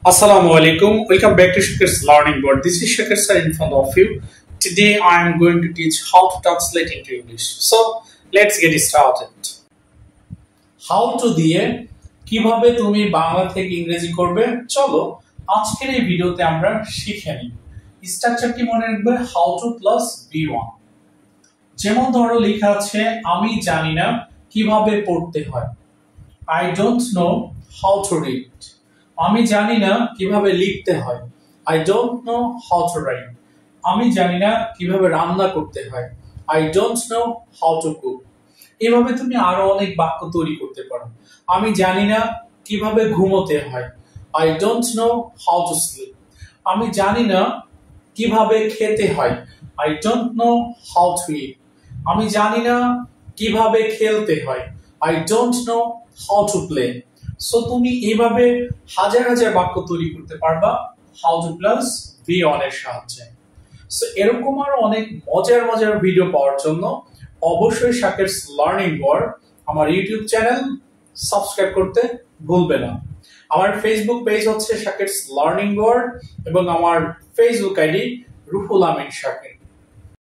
Assalamu alaikum. Welcome back to Shakir's Learning Board. This is Shakir sir in front of you. Today I am going to teach how to translate into English. So let's get started. How to দিয়ে কিভাবে তুমি বাংলা থেকে ইংরেজি করবে চলো আজকের এই ভিডিওতে আমরা শিখে নিই। স্ট্রাকচারটি মনে রাখবে how to plus be1। যেমন ধরো লেখা আছে আমি জানি না কিভাবে পড়তে হয়। I don't know how to read. আমি জানি না কিভাবে লিখতে হয়। I don't know how to write. আমি জানি না কিভাবে রান্না করতে হয়। I don't know how to cook. এভাবে তুমি আরো অনেক বাক্য তৈরি করতে পারো। আমি জানি না কিভাবে ঘুমোতে হয়। I don't know how to sleep. আমি জানি না কিভাবে খেতে হয়। I don't know how to eat. আমি জানি না কিভাবে খেলতে হয়। I don't know how to play. So তুমি এইভাবে হাজার হাজার বাক্য তৈরি করতে পারবা how to plus be1 এর সাহায্যে। সো এরকম আরো অনেক মজার মজার ভিডিও পাওয়ার জন্য অবশ্যই শাকিরস লার্নিং বোর্ড আমার ইউটিউব চ্যানেল সাবস্ক্রাইব করতে ভুলবে না। আমার ফেসবুক পেজ হচ্ছে শাকিরস লার্নিং বোর্ড এবং আমার ফেসবুক আইডি রুহুল আমিন শাকির।